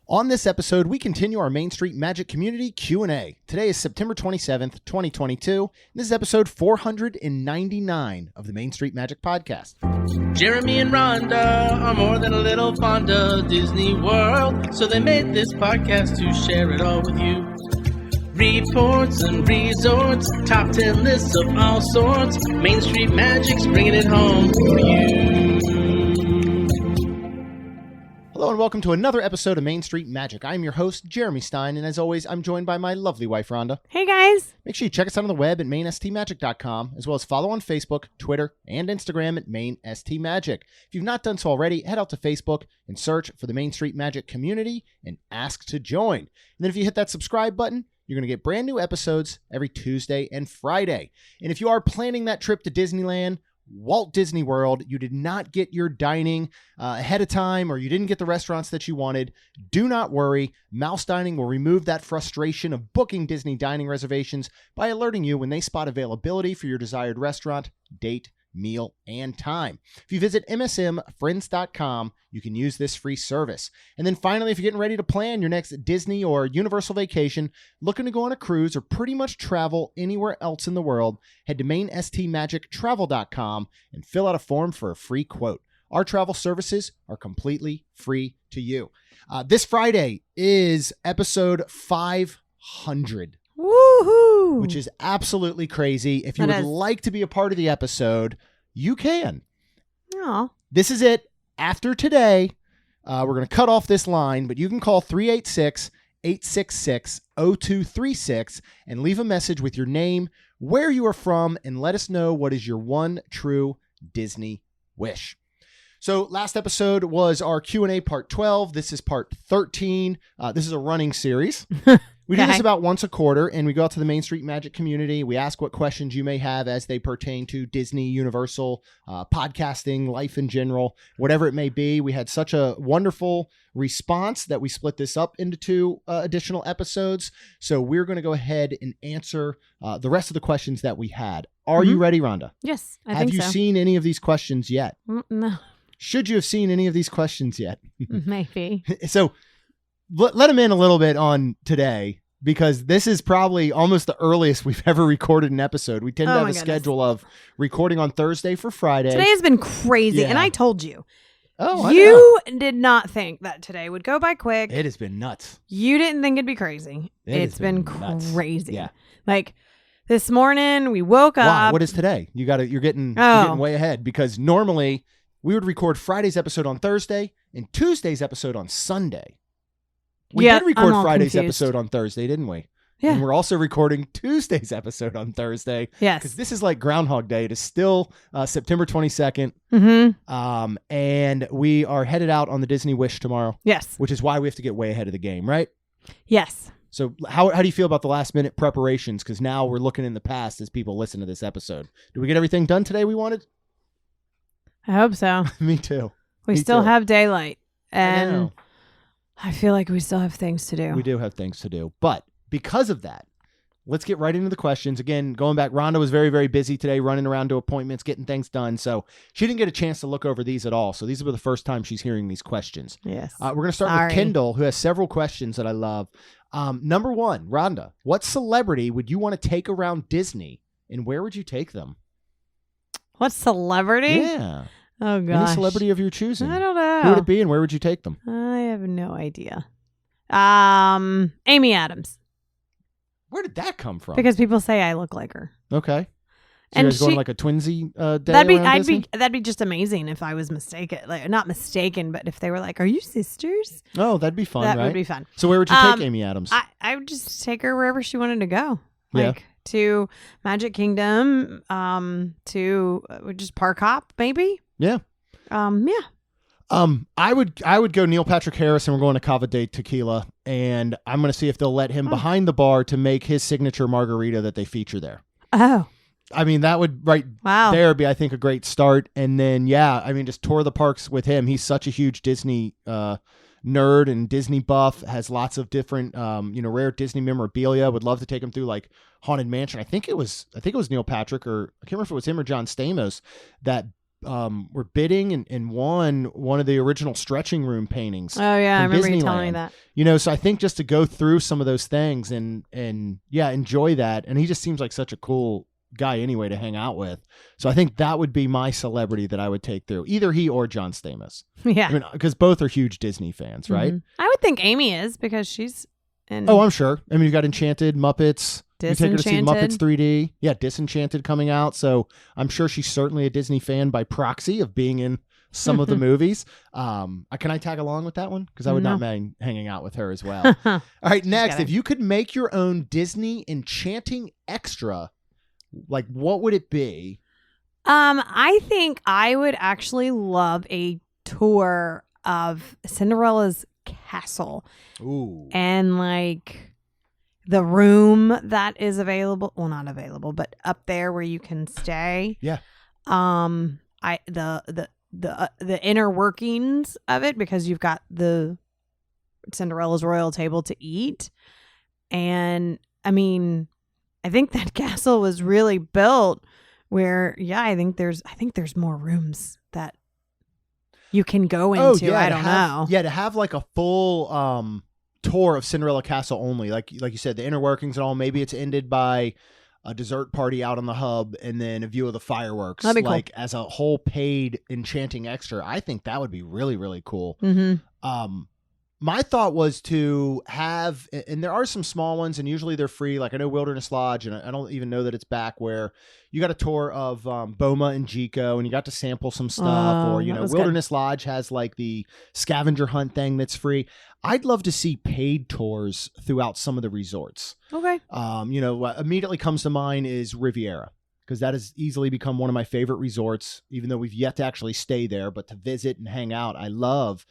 On this episode, we continue our Main Street Magic Community Q&A. Today is September 27th, 2022, and this is episode 499 of the Main Street Magic Podcast. Jeremy and Rhonda are more than a little fond of Disney World, so they made this podcast to share it all with you. Reports and resorts, top 10 lists of all sorts, Main Street Magic's bringing it home for you. Hello and welcome to another episode of Main Street Magic. I'm your host, Jeremy Stein, and as always, I'm joined by my lovely wife, Rhonda. Hey, guys. Make sure you check us out on the web at mainstmagic.com, as well as follow on Facebook, Twitter, and Instagram at mainstmagic. If you've not done so already, head out to Facebook and search for the Main Street Magic Community and ask to join. And then if you hit that subscribe button, you're going to get brand new episodes every Tuesday and Friday. And if you are planning that trip to Disneyland, Walt Disney World, you did not get your dining ahead of time, or you didn't get the restaurants that you wanted, do not worry. Mouse Dining will remove that frustration of booking Disney dining reservations by alerting you when they spot availability for your desired restaurant, date, meal, and time. If you visit msmfriends.com, you can use this free service. And then finally, if you're getting ready to plan your next Disney or Universal vacation, looking to go on a cruise, or pretty much travel anywhere else in the world, head to mainstmagictravel.com and fill out a form for a free quote. Our travel services are completely free to you. This Friday is episode 500. Woohoo! Which is absolutely crazy. If you would like to be a part of the episode, you can. Oh. This is it. After today, we're going to cut off this line, but you can call 386-866-0236 and leave a message with your name, where you are from, and let us know what is your one true Disney wish. So last episode was our Q&A part 12. This is part 13. This is a running series. We do this about once a quarter, and we go out to the Main Street Magic community. We ask what questions you may have as they pertain to Disney, Universal, podcasting, life in general, whatever it may be. We had such a wonderful response that we split this up into two additional episodes. So we're going to go ahead and answer the rest of the questions that we had. Are you ready, Rhonda? Yes, I think so. Have you seen any of these questions yet? No. Should you have seen any of these questions yet? Maybe. So let them in a little bit on today, because this is probably almost the earliest we've ever recorded an episode. We tend to have a schedule of recording on Thursday for Friday. Today has been crazy, and I told you. Oh, you did not think that today would go by quick. It has been nuts. You didn't think it'd be crazy. It's been nuts. Crazy. Yeah. Like this morning, we woke up. Wow, what is today? You're getting way ahead, because normally we would record Friday's episode on Thursday and Tuesday's episode on Sunday. We did record Friday's episode on Thursday, didn't we? Yeah. And we're also recording Tuesday's episode on Thursday. Yes. Because this is like Groundhog Day. It is still September 22nd. Mm-hmm. And we are headed out on the Disney Wish tomorrow. Yes. Which is why we have to get way ahead of the game, right? Yes. So how do you feel about the last minute preparations? Because now we're looking in the past as people listen to this episode. Did we get everything done today we wanted? I hope so. Me too. We still have daylight. And I feel like we still have things to do. We do have things to do. But because of that, let's get right into the questions. Again, going back, Rhonda was very, very busy today, running around to appointments, getting things done. So she didn't get a chance to look over these at all. So these were the first time she's hearing these questions. Yes. We're going to start with Kendall, who has several questions that I love. Number one, Rhonda, what celebrity would you want to take around Disney, and where would you take them? What celebrity? Yeah. Oh, gosh. Any celebrity of your choosing. I don't know. Who would it be, and where would you take them? I have no idea. Amy Adams. Where did that come from? Because people say I look like her. Okay. So and you guys going like a twinsy day that'd be just amazing if I was mistaken. Like, not mistaken, but if they were like, "Are you sisters?" Oh, that'd be fun, that right? would be fun. So where would you take Amy Adams? I would just take her wherever she wanted to go. Yeah. Like to Magic Kingdom, to just Park Hop, maybe. Yeah. Yeah. I would go Neil Patrick Harris, and we're going to Cava de Tequila, and I'm going to see if they'll let him behind the bar to make his signature margarita that they feature there. Oh. I mean, that would there be, I think, a great start. And then, just tour the parks with him. He's such a huge Disney nerd and Disney buff, has lots of different, rare Disney memorabilia. Would love to take him through like Haunted Mansion. I think it was Neil Patrick, or I can't remember if it was him or John Stamos that were bidding and won one of the original stretching room paintings. Oh yeah, I from remember you Disneyland. telling me that. You know, so I think just to go through some of those things and yeah, enjoy that. And he just seems like such a cool guy anyway to hang out with. So I think that would be my celebrity that I would take through, either he or John Stamos. Yeah, I mean, because both are huge Disney fans, right? I would think Amy is because she's in. Oh, I'm sure. I mean, you got Enchanted, Muppets. We take her to see Disenchanted. Muppets 3D. Yeah, Disenchanted coming out. So I'm sure she's certainly a Disney fan by proxy of being in some of the movies. Can I tag along with that one? Because I would not mind hanging out with her as well. All right, next, if you could make your own Disney enchanting extra, like what would it be? I think I would actually love a tour of Cinderella's castle. Ooh. And like the room that is available, well, not available, but up there where you can stay. Yeah. The inner workings of it, because you've got the Cinderella's royal table to eat. And I mean, I think that castle was really built where, yeah, I think there's more rooms that you can go into. I don't know. Yeah, to have like a full tour of Cinderella Castle only, like you said, the inner workings and all. Maybe it's ended by a dessert party out on the hub and then a view of the fireworks. That'd be cool. Like as a whole paid enchanting extra. I think that would be really, really cool. My thought was to have, and there are some small ones, and usually they're free. Like I know Wilderness Lodge, and I don't even know that it's back, where you got a tour of Boma and Jico, and you got to sample some stuff. Or, you know, Wilderness Lodge has like the scavenger hunt thing that's free. I'd love to see paid tours throughout some of the resorts. Okay. You know, what immediately comes to mind is Riviera, because that has easily become one of my favorite resorts, even though we've yet to actually stay there, but to visit and hang out, I love.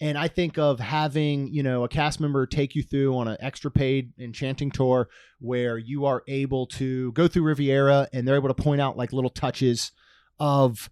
And I think of having, you know, a cast member take you through on an extra paid enchanting tour where you are able to go through Riviera and they're able to point out like little touches of,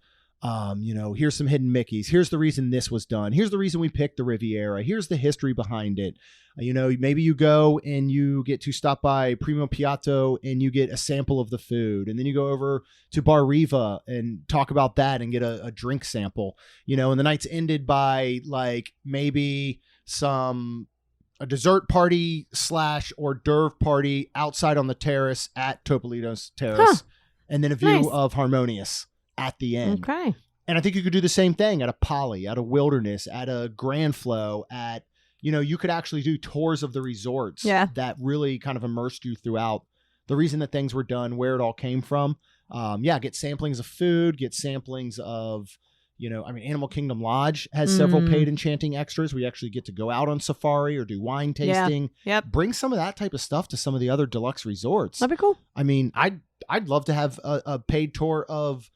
you know, here's some hidden Mickeys. Here's the reason this was done. Here's the reason we picked the Riviera. Here's the history behind it. You know, maybe you go and you get to stop by Primo Piatto and you get a sample of the food. And then you go over to Bar Riva and talk about that and get a drink sample, you know, and the night's ended by like maybe a dessert party / hors d'oeuvre party outside on the terrace at Topolino's Terrace. And then a view of Harmonious at the end. Okay. And I think you could do the same thing at a Poly, at a Wilderness, at a Grand Flow, at, you know, you could actually do tours of the resorts that really kind of immersed you throughout the reason that things were done, where it all came from. Get samplings of food, get samplings of, you know, I mean, Animal Kingdom Lodge has several paid enchanting extras. We actually get to go out on safari or do wine tasting. Yep. Bring some of that type of stuff to some of the other deluxe resorts. That'd be cool. I mean, I'd love to have a paid tour of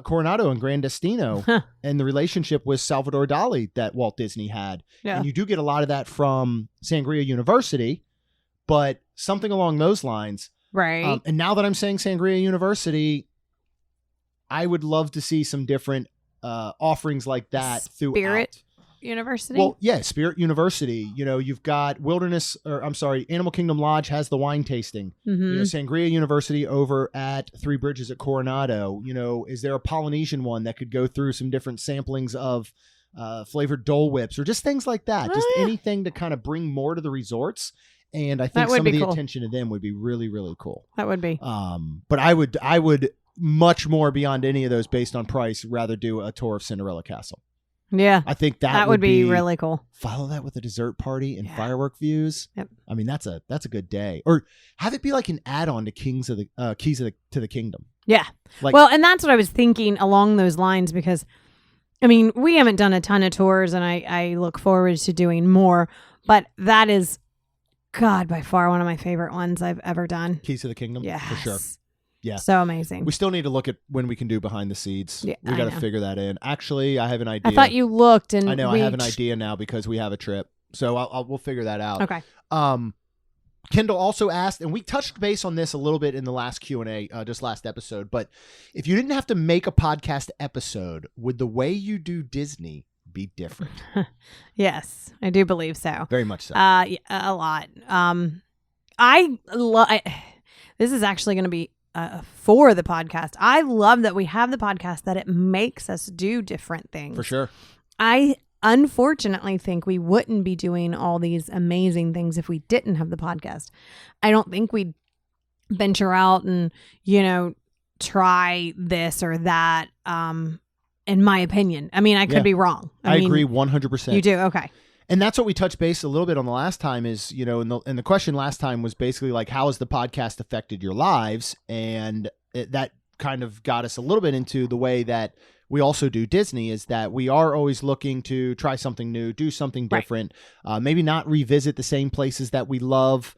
Coronado and Gran Destino and the relationship with Salvador Dali that Walt Disney had. Yeah. And you do get a lot of that from Sangria University, but something along those lines. Right. And now that I'm saying Sangria University, I would love to see some different offerings like that throughout. Spirit University? Well, yeah, Spirit University. You know, you've got Animal Kingdom Lodge has the wine tasting. You know, Sangria University over at Three Bridges at Coronado. You know, is there a Polynesian one that could go through some different samplings of flavored Dole Whips or just things like that? Anything to kind of bring more to the resorts. And I think some of the attention to them would be really, really cool. That would be. But I would much more beyond any of those based on price rather do a tour of Cinderella Castle. Yeah. I think that would be really cool. Follow that with a dessert party and firework views. Yep. I mean, that's a good day. Or have it be like an add-on to Keys of the Kingdom. Yeah. Like, well, and that's what I was thinking along those lines, because I mean, we haven't done a ton of tours and I look forward to doing more, but that is, God, by far one of my favorite ones I've ever done. Keys of the Kingdom? Yeah. For sure. Yeah. So amazing. We still need to look at when we can do behind the scenes. Yeah, we got to figure that in. Actually, I have an idea. I thought you looked and I know I have an idea now because we have a trip. So we'll figure that out. Okay. Kendall also asked, and we touched base on this a little bit in the last Q&A, just last episode, but if you didn't have to make a podcast episode, would the way you do Disney be different? Yes, I do believe so. Very much so. A lot. This is actually going to be for the podcast. I love that we have the podcast, that it makes us do different things. For sure. I unfortunately think we wouldn't be doing all these amazing things if we didn't have the podcast. I don't think we'd venture out and, try this or that, in my opinion. I mean, I could be wrong. I agree 100%. You do? Okay. And that's what we touched base a little bit on the last time is, and the question last time was basically like, how has the podcast affected your lives? And that kind of got us a little bit into the way that we also do Disney, is that we are always looking to try something new, do something different, maybe not revisit the same places that we love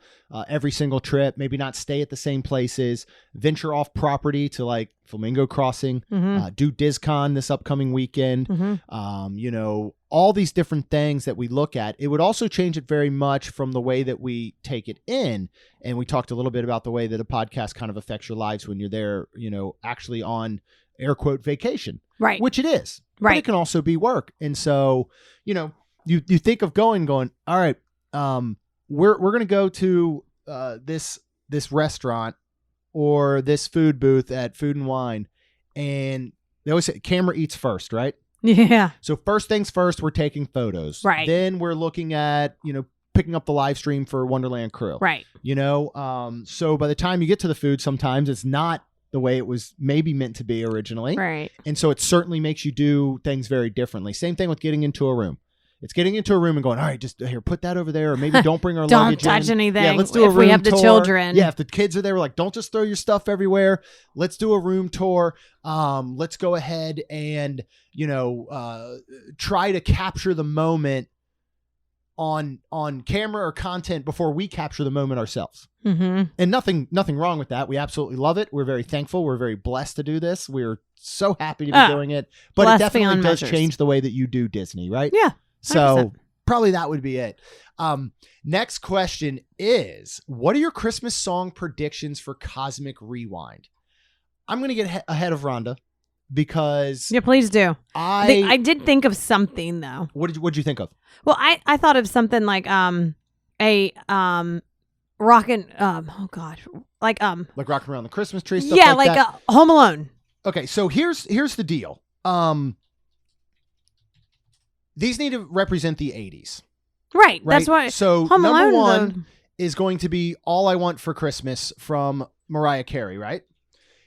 every single trip, maybe not stay at the same places, venture off property to like Flamingo Crossing, do DizCon this upcoming weekend, all these different things that we look at. It would also change it very much from the way that we take it in. And we talked a little bit about the way that a podcast kind of affects your lives when you're there, actually on air quote vacation. Right. Which it is. Right. But it can also be work. And so, you think of going, all right, we're going to go to this restaurant or this food booth at Food and Wine. And they always say camera eats first, right? Yeah. So first things first, we're taking photos. Right. Then we're looking at, picking up the live stream for Wonderland Crew. Right. So by the time you get to the food, sometimes it's not the way it was maybe meant to be originally. Right. And so it certainly makes you do things very differently. Same thing with getting into a room. It's getting into a room and going, all right, just here, put that over there, or maybe don't bring our luggage Don't touch in. anything. Yeah, let's do a if room we have the tour. children. Yeah, if the kids are there, we're like, don't just throw your stuff everywhere. Let's do a room tour. Let's go ahead and, try to capture the moment on camera or content before we capture the moment ourselves. Mm-hmm. And nothing wrong with that. We absolutely love it. We're very thankful. We're very blessed to do this. We're so happy to be doing it. But it definitely does change the way that you do Disney, right? Yeah. 100%. So probably that would be it. Next question is, what are your Christmas song predictions for Cosmic Rewind? I'm going to get ahead of Rhonda because please do. I did think of something though. What'd you think of? Well, I thought of something like a rockin' like rocking around the Christmas tree stuff. Yeah, like that. Home Alone. Okay, so here's the deal. These need to represent the 80s. Right. That's why. So Home number Alone, one is going to be All I Want for Christmas from Mariah Carey, right?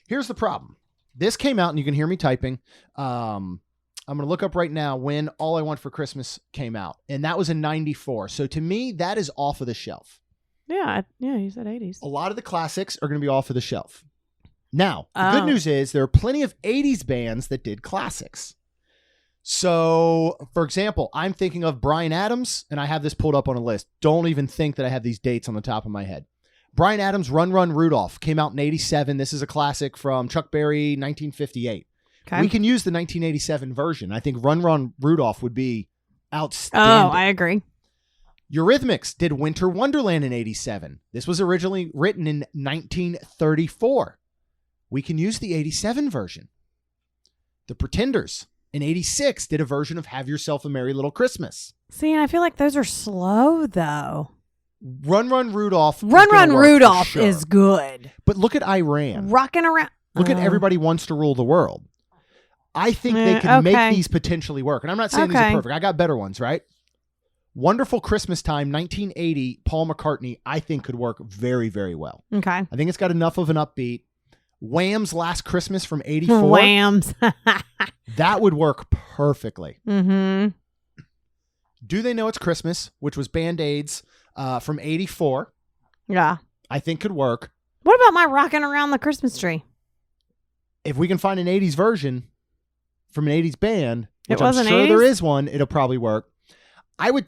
Here's the problem. This came out, and you can hear me typing. I'm going to look up right now when All I Want for Christmas came out, and that was in 94. So to me, that is off of the shelf. Yeah, you said 80s. A lot of the classics are going to be off of the shelf. Now, the good news is there are plenty of 80s bands that did classics. So, for example, I'm thinking of Bryan Adams, and I have this pulled up on a list. Don't even think that I have these dates on the top of my head. Bryan Adams' Run, Run, Rudolph came out in 87. This is a classic from Chuck Berry, 1958. Okay. We can use the 1987 version. I think Run, Run, Rudolph would be outstanding. Oh, I agree. Eurythmics did Winter Wonderland in 87. This was originally written in 1934. We can use the 87 version. The Pretenders in 86 did a version of Have Yourself a Merry Little Christmas. See, and I feel like those are slow, though. Run, Run, Rudolph. Run, Run, Rudolph is good. But look at Iran. Rocking around. Look at Everybody Wants to Rule the World. I think they can make these potentially work. And I'm not saying these are perfect. I got better ones, right? Wonderful Christmas Time, 1980, Paul McCartney, I think could work very, very well. Okay. I think it's got enough of an upbeat. Wham's Last Christmas from 84. Whams. That would work perfectly. Mm-hmm. Do They Know It's Christmas, which was Band-Aids from 84. Yeah. I think could work. What about my Rocking Around the Christmas Tree? If we can find an 80s version from an 80s band, which I'm sure 80s? there is one, it'll probably work. I'm going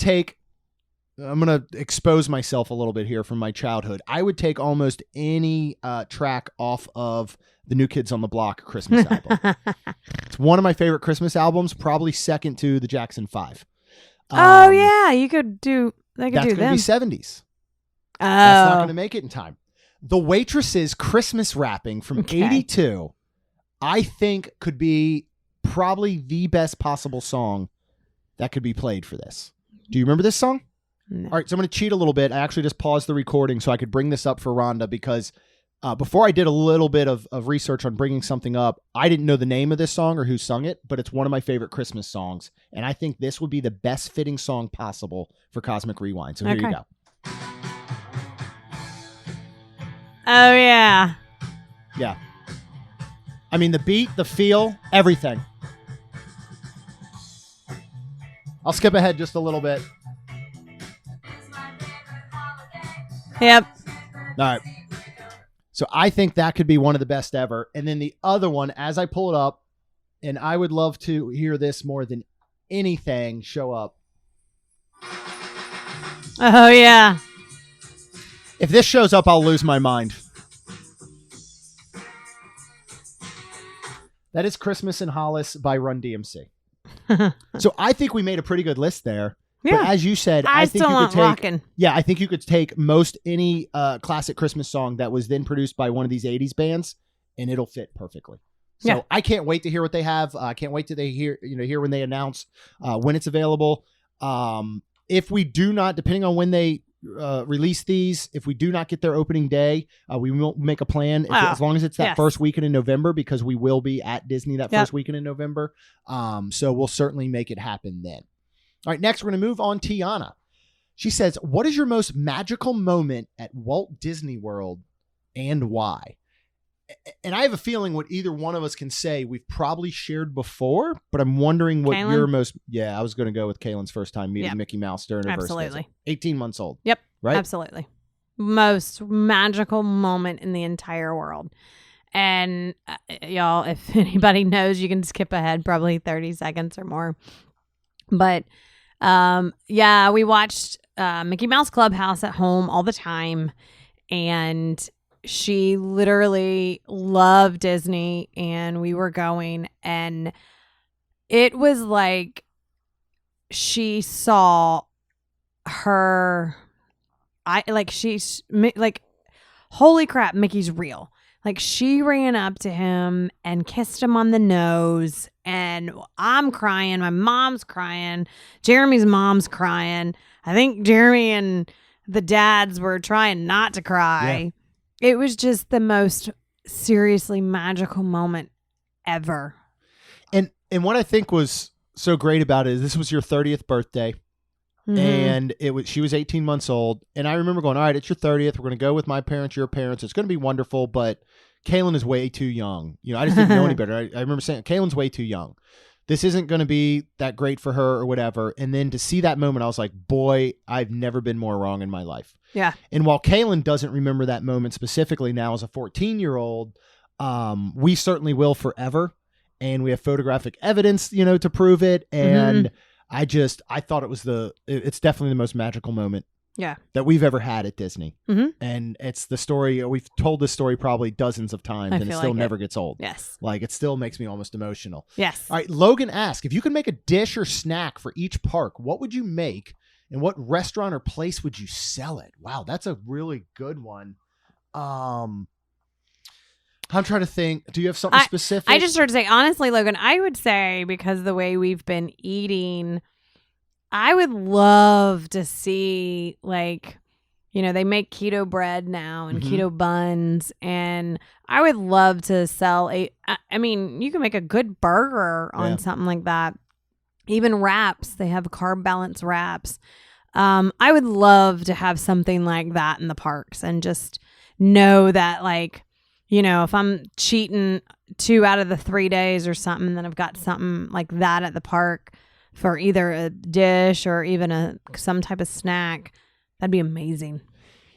to expose myself a little bit here from my childhood. I would take almost any track off of the New Kids on the Block Christmas album. It's one of my favorite Christmas albums, probably second to the Jackson 5. Oh, yeah. They could do them. That's going to be 70s. Oh. That's not going to make it in time. The Waitress's Christmas Wrapping from 82, I think could be probably the best possible song that could be played for this. Do you remember this song? No. All right, so I'm going to cheat a little bit. I actually just paused the recording so I could bring this up for Rhonda because Before I did a little bit of research on bringing something up, I didn't know the name of this song or who sung it, but it's one of my favorite Christmas songs. And I think this would be the best fitting song possible for Cosmic Rewind. So here you go. Oh, yeah. Yeah. I mean, the beat, the feel, everything. I'll skip ahead just a little bit. Yep. All right. So I think that could be one of the best ever. And then the other one, as I pull it up, and I would love to hear this more than anything show up. Oh, yeah. If this shows up, I'll lose my mind. That is Christmas in Hollis by Run DMC. So I think we made a pretty good list there. Yeah. But as you said, I think still you want could take. rockin'. Yeah, I think you could take most any classic Christmas song that was then produced by one of these '80s bands, and it'll fit perfectly. So Yeah. I can't wait to hear what they have. I can't wait to hear when they announce when it's available. If we do not, depending on when they release these, if we do not get their opening day, we will make a plan as long as it's that first weekend in November, because we will be at Disney that first weekend in November. So we'll certainly make it happen then. All right, next we're going to move on. Tiana. She says, what is your most magical moment at Walt Disney World and why? And I have a feeling what either one of us can say we've probably shared before, but I'm wondering what your most... Yeah, I was going to go with Kaylin's first time meeting Mickey Mouse during her first visit. 18 months old. Yep. Right? Absolutely. Most magical moment in the entire world. And y'all, if anybody knows, you can skip ahead probably 30 seconds or more. But we watched Mickey Mouse Clubhouse at home all the time, and she literally loved Disney, and we were going, and it was like she saw her. Holy crap, Mickey's real. Like, she ran up to him and kissed him on the nose, and I'm crying. My mom's crying. Jeremy's mom's crying. I think Jeremy and the dads were trying not to cry. Yeah. It was just the most seriously magical moment ever. And what I think was so great about it is this was your 30th birthday. Mm-hmm. And she was 18 months old. And I remember going, all right, it's your 30th. We're going to go with my parents, your parents. It's going to be wonderful, but Kaylin is way too young. I just didn't know any better. I remember saying, Kaylin's way too young. This isn't going to be that great for her or whatever. And then to see that moment, I was like, boy, I've never been more wrong in my life. Yeah. And while Kaylin doesn't remember that moment specifically now as a 14-year-old, we certainly will forever. And we have photographic evidence, to prove it. And I thought it's definitely the most magical moment that we've ever had at Disney. Mm-hmm. And it's the story, we've told this story probably dozens of times, and it still never gets old. Yes. Like, it still makes me almost emotional. Yes. All right, Logan asked, if you could make a dish or snack for each park, what would you make, and what restaurant or place would you sell it? Wow, that's a really good one. I'm trying to think. Do you have something specific? I just started to say, honestly, Logan, I would say, because of the way we've been eating, I would love to see, they make keto bread now and keto buns, and I would love to sell you can make a good burger on something like that. Even wraps, they have carb balance wraps. I would love to have something like that in the parks, and just know that, if I'm cheating 2 out of the 3 days or something, then I've got something like that at the park for either a dish or even some type of snack. That'd be amazing.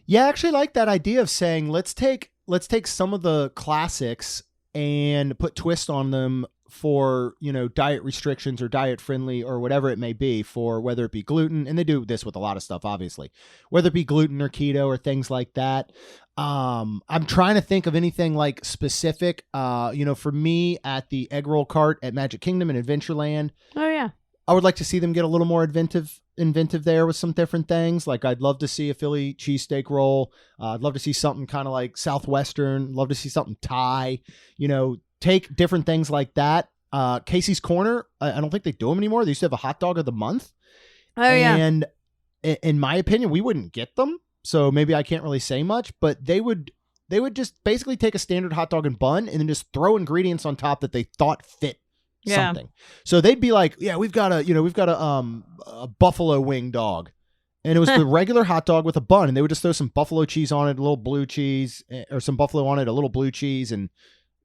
Yeah, I actually like that idea of saying, let's take some of the classics and put twists on them for, diet restrictions or diet friendly or whatever it may be, for whether it be gluten. And they do this with a lot of stuff, obviously, whether it be gluten or keto or things like that. I'm trying to think of anything like specific, for me at the egg roll cart at Magic Kingdom and Adventureland. Oh yeah. I would like to see them get a little more inventive there with some different things. Like, I'd love to see a Philly cheesesteak roll. I'd love to see something kind of like Southwestern. Love to see something Thai, take different things like that. Casey's Corner, I don't think they do them anymore. They used to have a hot dog of the month. Oh yeah. And in my opinion, we wouldn't get them. So maybe I can't really say much, but they would they would just basically take a standard hot dog and bun and then just throw ingredients on top that they thought fit something. So they'd be like, yeah, we've got a buffalo wing dog. And it was the regular hot dog with a bun, and they would just throw some buffalo cheese on it, a little blue cheese, or some buffalo on it, a little blue cheese, and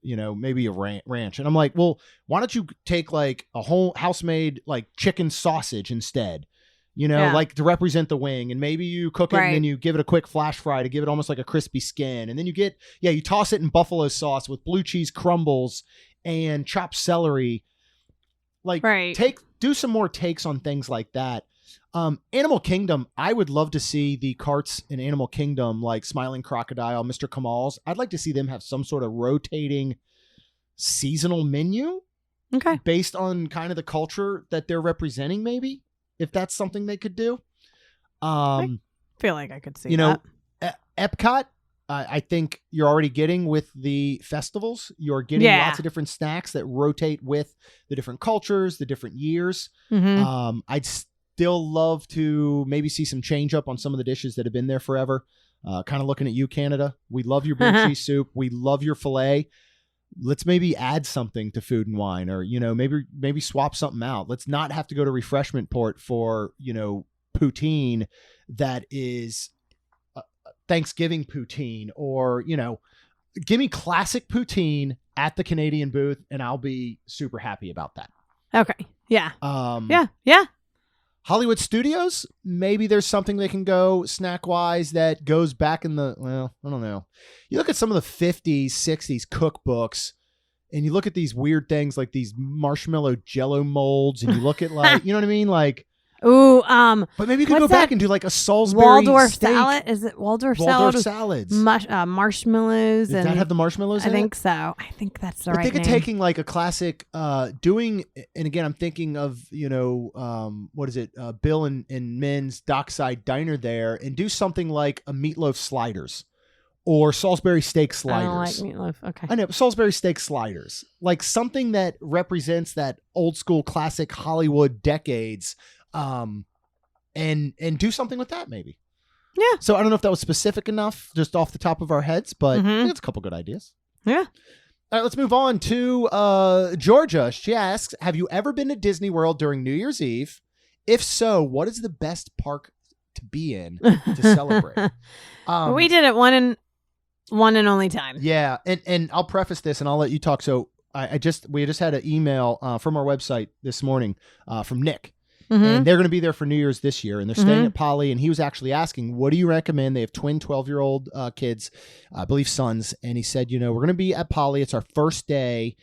maybe a ranch. And I'm like, well, why don't you take like a whole house-made like chicken sausage instead, like to represent the wing, and maybe you cook it and then you give it a quick flash fry to give it almost like a crispy skin, and then you toss it in buffalo sauce with blue cheese crumbles and chopped celery. Like do some more takes on things like that. Animal Kingdom, I would love to see the carts in Animal Kingdom, like Smiling Crocodile, Mr. Kamal's. I'd like to see them have some sort of rotating seasonal menu. Okay. Based on kind of the culture that they're representing, maybe, if that's something they could do. I feel like I could see that. Epcot, I think you're already getting with the festivals. You're getting lots of different snacks that rotate with the different cultures, the different years. Mm-hmm. I'd still love to maybe see some change up on some of the dishes that have been there forever. Kind of looking at you, Canada. We love your blue cheese soup. We love your filet. Let's maybe add something to Food and Wine, or, maybe swap something out. Let's not have to go to Refreshment Port for, poutine that is Thanksgiving poutine, or, give me classic poutine at the Canadian booth, and I'll be super happy about that. Okay. Yeah. Yeah. Hollywood Studios, maybe there's something they can go snack-wise that goes back in I don't know. You look at some of the 50s, 60s cookbooks, and you look at these weird things like these marshmallow jello molds, and you look at like, you know what I mean? Like, ooh, but maybe you could go back and do like a Salisbury Waldorf steak. salad. Is it Waldorf salads? Marshmallows. Does that have the marshmallows? I think so. I think that's the right think name. of taking like a classic, doing, and again, I'm thinking of what is it? Bill and Min's Dockside Diner there, and do something like a meatloaf sliders, or Salisbury steak sliders. I don't like meatloaf. Okay. I know, Salisbury steak sliders, like something that represents that old school classic Hollywood decades. And do something with that, maybe. Yeah. So I don't know if that was specific enough just off the top of our heads, but I think it's a couple good ideas. Yeah. All right, let's move on to Georgia. She asks, have you ever been to Disney World during New Year's Eve? If so, what is the best park to be in to celebrate? We did it one and only time. Yeah. And I'll preface this and I'll let you talk. So we just had an email from our website this morning from Nick. Mm-hmm. And they're going to be there for New Year's this year. And they're staying at Poly. And he was actually asking, what do you recommend? They have twin 12-year-old kids, I believe sons. And he said, we're going to be at Poly. It's our first day.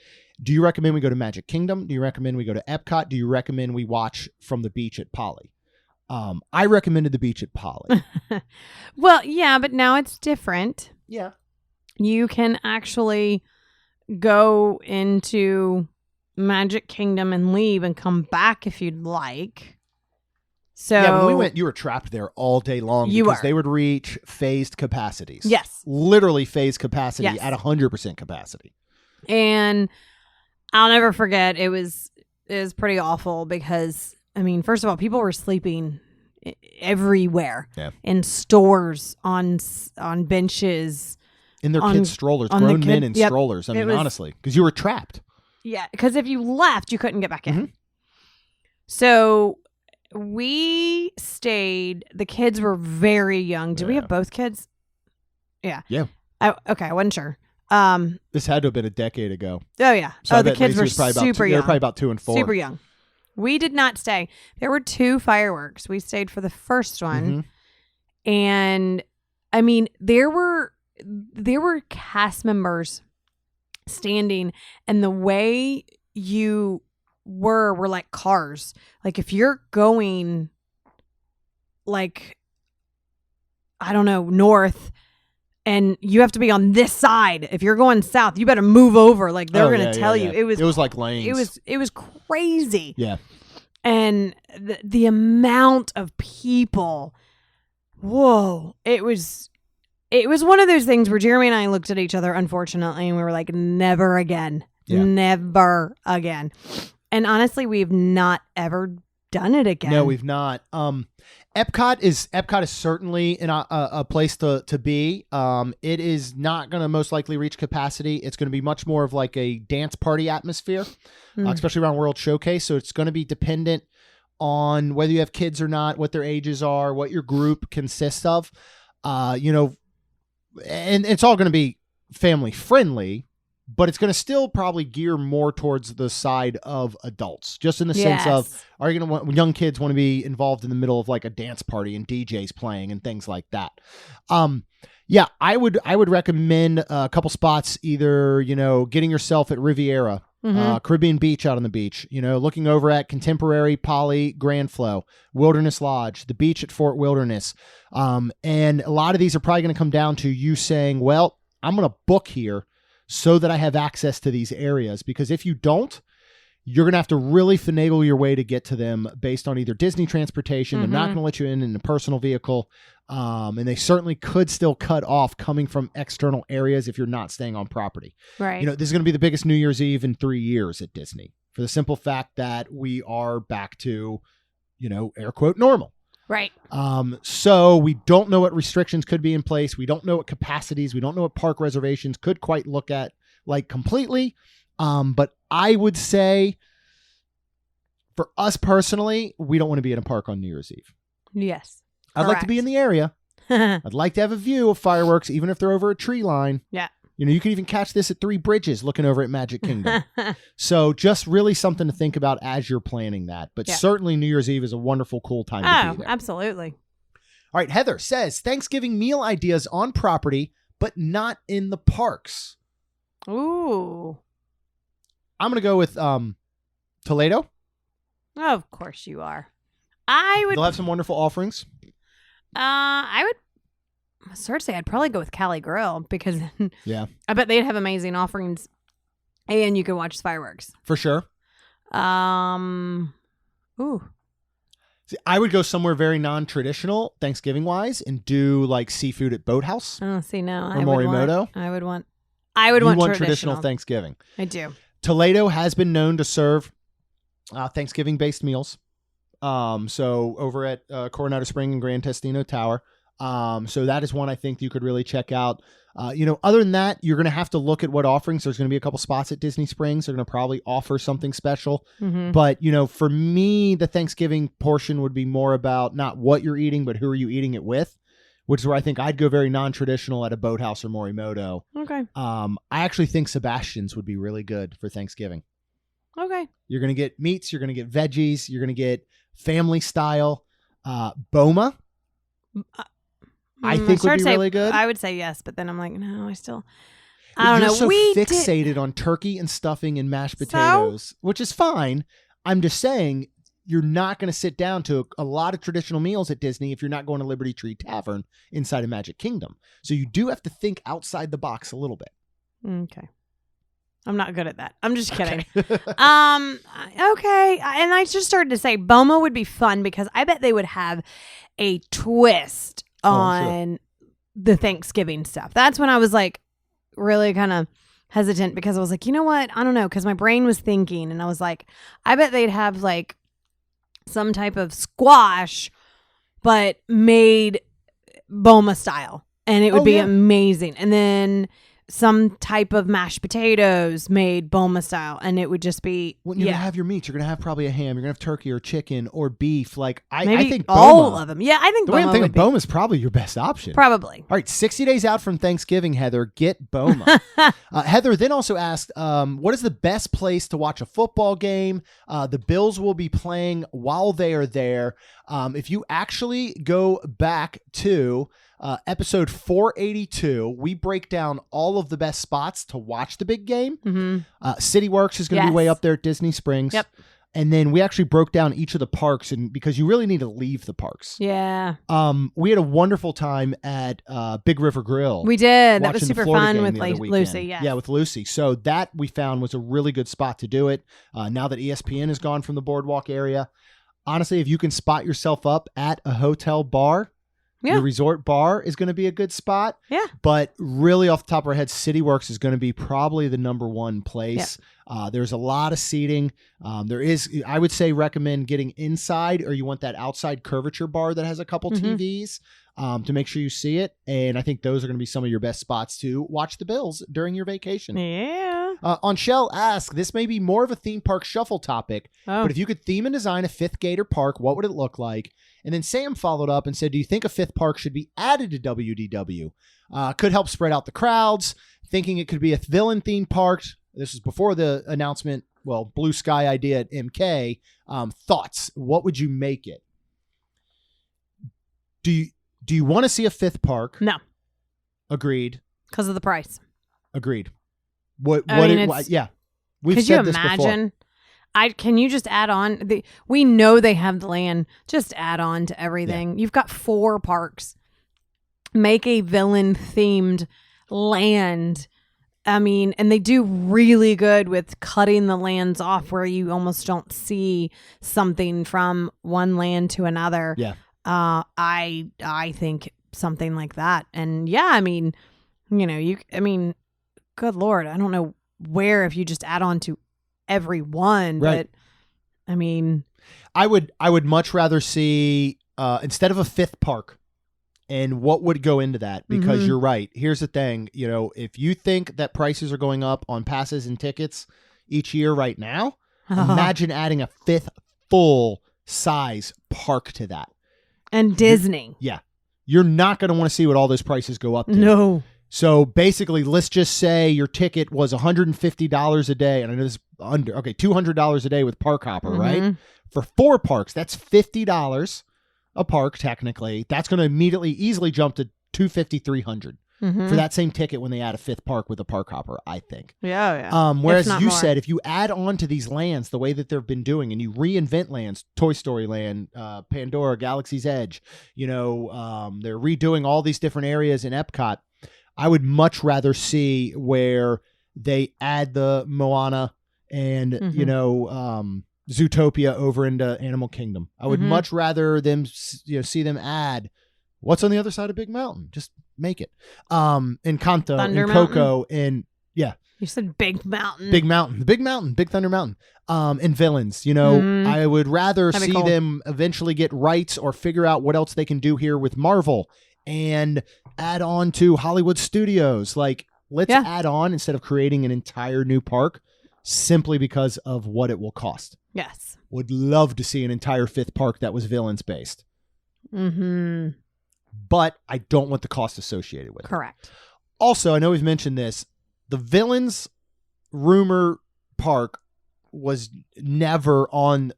Do you recommend we go to Magic Kingdom? Do you recommend we go to Epcot? Do you recommend we watch from the beach at Poly? I recommended the beach at Poly. Well, yeah, but now it's different. Yeah. You can actually go into Magic Kingdom and leave and come back if you'd like. So yeah, when we went, you were trapped there all day long because they would reach phased capacities. Yes. Literally phased capacity at 100% capacity. And I'll never forget, it was pretty awful because, I mean, first of all, people were sleeping everywhere. Yeah. In stores, on benches. In their kids' strollers, grown men in strollers. I mean, honestly, because you were trapped. Yeah, because if you left, you couldn't get back in. Mm-hmm. So we stayed. The kids were very young. Did we have both kids? Yeah. Yeah. Okay, I wasn't sure. This had to have been a decade ago. Oh, yeah. So the kids were super young. They were probably about 2 and 4. Super young. We did not stay. There were 2 fireworks. We stayed for the first one. Mm-hmm. And, I mean, there were cast members standing, and the way you were like cars. Like if you're going like, I don't know, north, and you have to be on this side. If you're going south, you better move over. Like they're going to tell you. It was like lanes. It was crazy. Yeah. And the amount of people, whoa, it was one of those things where Jeremy and I looked at each other, unfortunately, and we were like, never again. Yeah. Never again. And honestly, we've not ever done it again. No, we've not. Epcot is certainly a place to be. It is not going to most likely reach capacity. It's going to be much more of like a dance party atmosphere, especially around World Showcase. So it's going to be dependent on whether you have kids or not, what their ages are, what your group consists of. And it's all going to be family friendly, but it's going to still probably gear more towards the side of adults, just in the sense of, are you going to want young kids want to be involved in the middle of like a dance party and DJs playing and things like that? I would recommend a couple spots, either, getting yourself at Riviera, Caribbean Beach out on the beach, looking over at Contemporary, Poly, Grand Flow, Wilderness Lodge, the beach at Fort Wilderness. And a lot of these are probably going to come down to you saying, well, I'm going to book here so that I have access to these areas, because if you don't, you're going to have to really finagle your way to get to them based on either Disney transportation. They're not going to let you in a personal vehicle. And they certainly could still cut off coming from external areas if you're not staying on property. Right. This is going to be the biggest New Year's Eve in 3 years at Disney, for the simple fact that we are back to, air quote, normal. Right. So we don't know what restrictions could be in place. We don't know what capacities. We don't know what park reservations could quite look at like completely. But I would say for us personally, we don't want to be in a park on New Year's Eve. Yes. I'd like to be in the area. I'd like to have a view of fireworks, even if they're over a tree line. Yeah. You can even catch this at Three Bridges looking over at Magic Kingdom. So just really something to think about as you're planning that. But certainly New Year's Eve is a wonderful, cool time to be there. Absolutely. All right. Heather says, Thanksgiving meal ideas on property, but not in the parks. Ooh. I'm going to go with Toledo. Oh, of course you are. They'll have some wonderful offerings. I would say I'd probably go with Cali Grill, because I bet they'd have amazing offerings, and you can watch fireworks for sure. Ooh. See, I would go somewhere very non-traditional Thanksgiving wise and do like seafood at Boathouse. Oh, see, no, or Morimoto. I would want traditional Thanksgiving. I do. Toledo has been known to serve Thanksgiving-based meals. So over at Coronado Spring and Grand Testino Tower. So that is one I think you could really check out. Other than that, you're going to have to look at what offerings. There's going to be a couple spots at Disney Springs. They're going to probably offer something special. But, for me, the Thanksgiving portion would be more about not what you're eating, but who are you eating it with, which is where I think I'd go very non-traditional at a Boathouse or Morimoto. Okay. I actually think Sebastian's would be really good for Thanksgiving. Okay. You're going to get meats. You're going to get veggies. You're going to get family style. Boma. I think would be really good. I would say yes, but then I'm like, no, I don't You're know. So fixated on turkey and stuffing and mashed potatoes, which is fine. I'm just saying you're not going to sit down to a lot of traditional meals at Disney if you're not going to Liberty Tree Tavern inside of Magic Kingdom. So you do have to think outside the box a little bit. Okay. I'm not good at that. I'm just kidding. Okay. And I just started to say Boma would be fun, because I bet they would have a twist on the Thanksgiving stuff. That's when I was like really kind of hesitant, because I was like, you know what? I don't know, because my brain was thinking, and I was like, I bet they'd have like some type of squash, but made Boma style, and it would be amazing. And then some type of mashed potatoes made Boma style, and it would just be when you're gonna have your meat, you're gonna have probably a ham, you're gonna have turkey or chicken or beef. Like I think all of them. Yeah, I think the way I'm thinking Boma is probably your best option. Probably. All right, 60 days out from Thanksgiving, Heather, get Boma. Heather then also asked, what is the best place to watch a football game? The Bills will be playing while they are there. If you actually go back to episode 482, we break down all of the best spots to watch the big game. City Works is going to be way up there at Disney Springs. Yep. And then we actually broke down each of the parks, and because you really need to leave the parks. Yeah. We had a wonderful time at Big River Grill. We did. That was super fun with Lucy. Yeah, with Lucy. So that we found was a really good spot to do it. Now that ESPN is gone from the boardwalk area, honestly, if you can spot yourself up at a hotel bar, Yeah. Your resort bar is going to be a good spot. Yeah. But really off the top of our head, City Works is going to be probably the number one place. There's a lot of seating. I would say recommend getting inside, or you want that outside curvature bar that has a couple TVs to make sure you see it. And I think those are going to be some of your best spots to watch the Bills during your vacation. Yeah. On Shell ask, this may be more of a theme park shuffle topic, but if you could theme and design a fifth Gator park, what would it look like? And then Sam followed up and said, do you think a fifth park should be added to WDW? Could help spread out the crowds, thinking it could be a villain themed park. This is before the announcement, blue sky idea at MK. Thoughts, what would you make it? Do you want to see a fifth park? No. Agreed. Because of the price. Agreed. Yeah. We've said this before. Can you just add on? We know they have the land. Just add on to everything. Yeah. You've got 4 parks. Make a villain themed land. I mean, and they do really good with cutting the lands off where you almost don't see something from one land to another. Yeah. I think something like that. And yeah, I mean, good Lord, I don't know where if you just add on to every one, right. But I mean, I would much rather see instead of a fifth park. And what would go into that? Because you're right. Here's the thing. If you think that prices are going up on passes and tickets each year right now, imagine adding a fifth full size park to that. And Disney. You're not going to want to see what all those prices go up to. No. So basically, let's just say your ticket was $150 a day. And I know this is $200 a day with Park Hopper, right? For 4 parks, that's $50 a park. Technically, that's going to immediately easily jump to $250, $300 for that same ticket when they add a fifth park with a Park Hopper, I think. Yeah. Whereas you said, if you add on to these lands the way that they've been doing, and you reinvent lands, Toy Story Land, Pandora, Galaxy's Edge, they're redoing all these different areas in Epcot. I would much rather see where they add the Moana and Zootopia over into Animal Kingdom. I would much rather them, see them add what's on the other side of Big Mountain. Just make it. Encanto Thunder and Coco and you said Big Mountain. Big Mountain, Big Thunder Mountain. And villains. I would rather see them eventually get rights or figure out what else they can do here with Marvel and add on to Hollywood Studios. Like, let's add on instead of creating an entire new park simply because of what it will cost. Yes. Would love to see an entire fifth park that was villains based. But I don't want the cost associated with it. Correct. Also, I know we've mentioned this. The villains rumor park was never on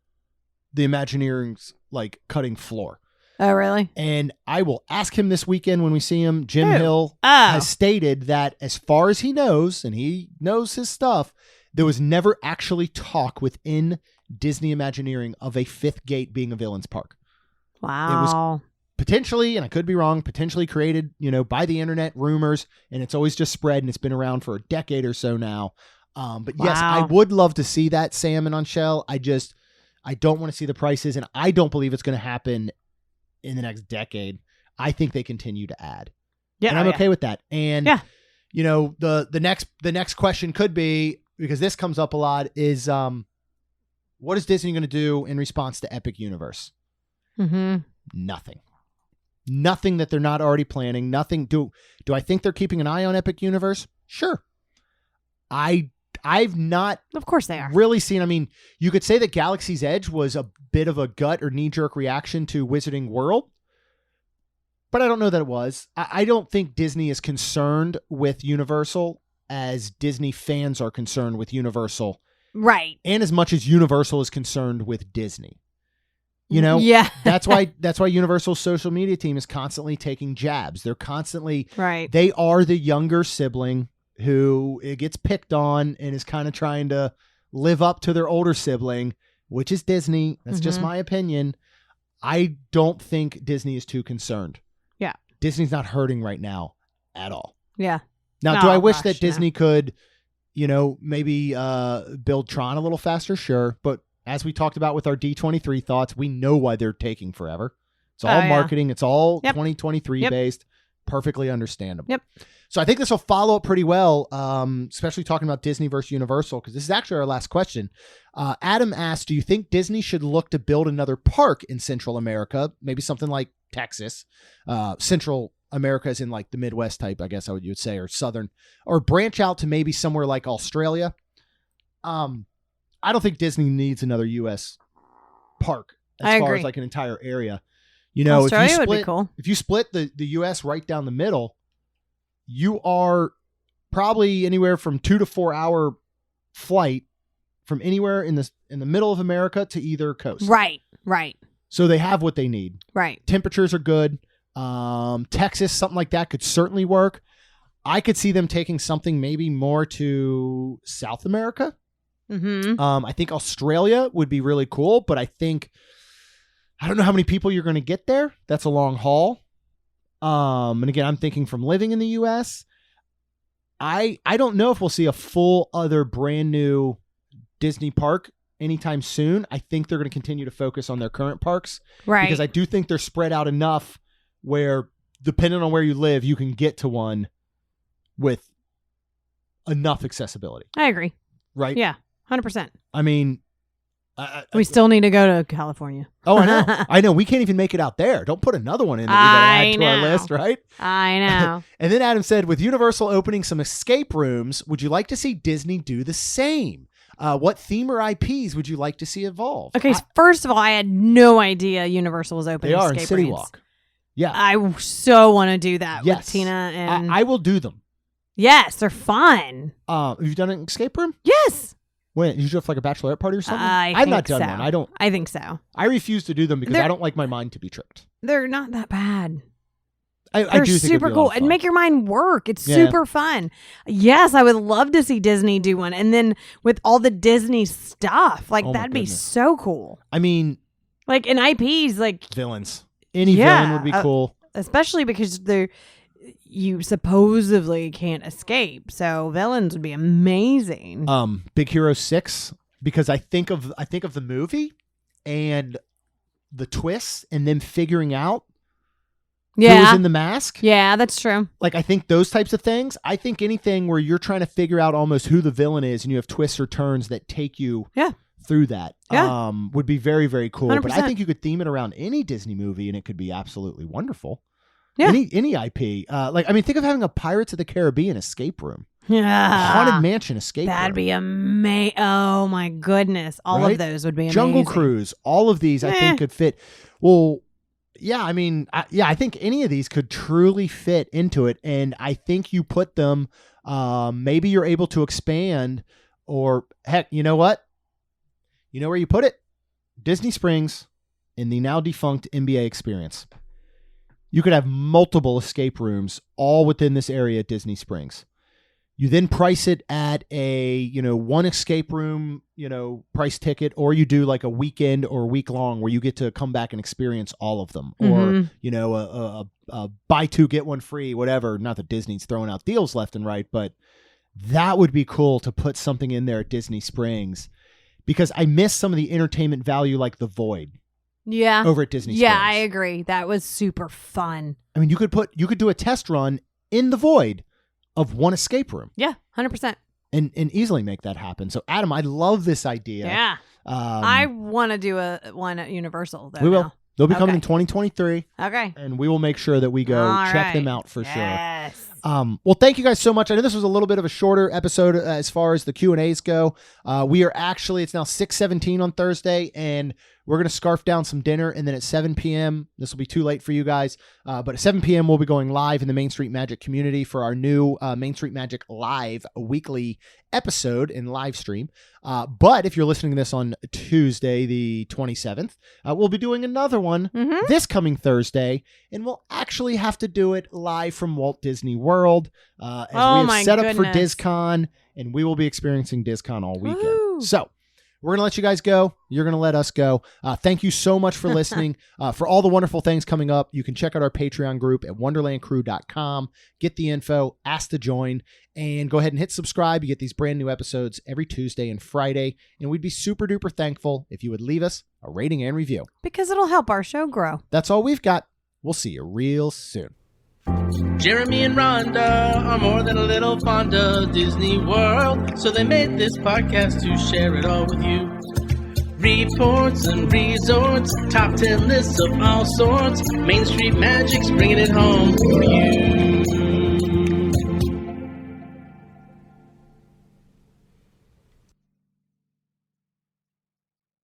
the Imagineering's cutting floor. Oh, really? And I will ask him this weekend when we see him. Jim Hill has stated that as far as he knows, and he knows his stuff, there was never actually talk within Disney Imagineering of a fifth gate being a villains park. Wow. It was potentially, and I could be wrong, potentially created, by the internet, rumors, and it's always just spread, and it's been around for a decade or so now. But yes, I would love to see that, Sam and on Shell. I don't want to see the prices, and I don't believe it's going to happen in the next decade. I think they continue to add. Yeah. And I'm okay with that. And the next question could be, because this comes up a lot, is what is Disney going to do in response to Epic Universe? Nothing that they're not already planning. Nothing. Do I think they're keeping an eye on Epic Universe? Sure. I've not, of course they are, really seen. I mean, you could say that Galaxy's Edge was a bit of a gut or knee-jerk reaction to Wizarding World, but I don't know that it was. I don't think Disney is concerned with Universal as Disney fans are concerned with Universal. Right. And as much as Universal is concerned with Disney. Yeah. that's why Universal's social media team is constantly taking jabs. They're constantly, right. They are the younger sibling who gets picked on and is kind of trying to live up to their older sibling, which is Disney. That's just my opinion. I don't think Disney is too concerned. Yeah. Disney's not hurting right now at all. Yeah. Now, do I wish that Disney could, maybe build Tron a little faster? Sure. But as we talked about with our D23 thoughts, we know why they're taking forever. It's all yeah. marketing. It's all Yep. 2023 Yep. based. Perfectly understandable. Yep. So I think this will follow up pretty well, especially talking about Disney versus Universal, because this is actually our last question. Adam asked, do you think Disney should look to build another park in Central America? Maybe something like Texas. Central America is in like the Midwest type, I guess you would say, or Southern, or branch out to maybe somewhere like Australia. I don't think Disney needs another U.S. park I as far agree. as like an entire area. You know, Australia would be cool. If you split the U.S. right down the middle, you are probably anywhere from 2 to 4 hour flight from anywhere in the middle of America to either coast. Right. So they have what they need. Right. Temperatures are good. Texas, something like that could certainly work. I could see them taking something maybe more to South America. Mm-hmm. I think Australia would be really cool, but I don't know how many people you're going to get there. That's a long haul. And again, I'm thinking from living in the U.S., I don't know if we'll see a full other brand new Disney park anytime soon. I think they're going to continue to focus on their current parks. Right. Because I do think they're spread out enough where, depending on where you live, you can get to one with enough accessibility. I agree. Right? Yeah. 100%. I mean, We still need to go to California. Oh, I know. I know. We can't even make it out there. Don't put another one in that we got to add to our list, right? I know. And then Adam said, with Universal opening some escape rooms, would you like to see Disney do the same? What theme or IPs would you like to see evolve? Okay, first of all, I had no idea Universal was opening They are in escape City rooms. Walk. Yeah. I so want to do that Yes. with Tina and I will do them. yes, they're fun. Have you done an escape room? Yes. When? Did you do it for like a bachelorette party or something? I I've not think done so. one. I think so. I refuse to do them because They're- I don't like my mind to be tricked. They're not that bad. I They're do think it'd super be a lot cool of fun. and make your mind work. It's Yeah. super fun. Yes, I would love to see Disney do one. And then with all the Disney stuff, like Oh my that'd be goodness. so cool. I mean, Like in IPs, like villains. Any Yeah, villain would be cool. especially because you supposedly can't escape. So villains would be amazing. Big Hero 6, because I think of the movie and the twists and them figuring out who was yeah. in the mask. Yeah, that's true. Like, I think those types of things. I think anything where you're trying to figure out almost who the villain is and you have twists or turns that take you Yeah. through that would be very, very cool. But I 100%. think you could theme it around any Disney movie and it could be absolutely wonderful. Yeah. Any IP. Think of having a Pirates of the Caribbean escape room. Yeah. Haunted Mansion escape That'd room. be amazing. Oh my goodness. All Right? of those would be amazing. Jungle Cruise. All of these I think could fit. Well, yeah, I mean, I think any of these could truly fit into it. And I think you put them, maybe you're able to expand, or heck, you know what? You know where you put it? Disney Springs in the now defunct NBA Experience. You could have multiple escape rooms all within this area at Disney Springs. You then price it at a, one escape room, price ticket, or you do like a weekend or a week long where you get to come back and experience all of them. Mhm. Or, a buy two, get one free, whatever. Not that Disney's throwing out deals left and right, but that would be cool to put something in there at Disney Springs, because I miss some of the entertainment value, like the Void Yeah. over at Disney Springs. Yeah, I agree. That was super fun. I mean, you could do a test run in the Void of one escape room. Yeah, 100%. And easily make that happen. So, Adam, I love this idea. Yeah. I want to do one at Universal, though. We will. now. They'll be coming in Okay. 2023, Okay. and we will make sure that we go All check them right. out for sure. Yes. Well, thank you guys so much. I know this was a little bit of a shorter episode as far as the Q&As go. We are actually, it's now 6:17 on Thursday, and we're going to scarf down some dinner, and then at 7 p.m., this will be too late for you guys, but at 7 p.m., we'll be going live in the Main Street Magic community for our new Main Street Magic Live weekly episode and live stream. But if you're listening to this on Tuesday, the 27th, we'll be doing another one Mhm. this coming Thursday, and we'll actually have to do it live from Walt Disney World, as Oh we have my set up for goodness. DizCon, and we will be experiencing DizCon all weekend. Woo. So We're going to let you guys go. You're going to let us go. Thank you so much for listening. For all the wonderful things coming up, you can check out our Patreon group at wonderlandcrew.com. Get the info, ask to join, and go ahead and hit subscribe. You get these brand new episodes every Tuesday and Friday. And we'd be super duper thankful if you would leave us a rating and review. Because it'll help our show grow. That's all we've got. We'll see you real soon. Jeremy and Rhonda are more than a little fond of Disney World, so they made this podcast to share it all with you. Reports and resorts, top 10 lists of all sorts, Main Street Magic's bringing it home for you.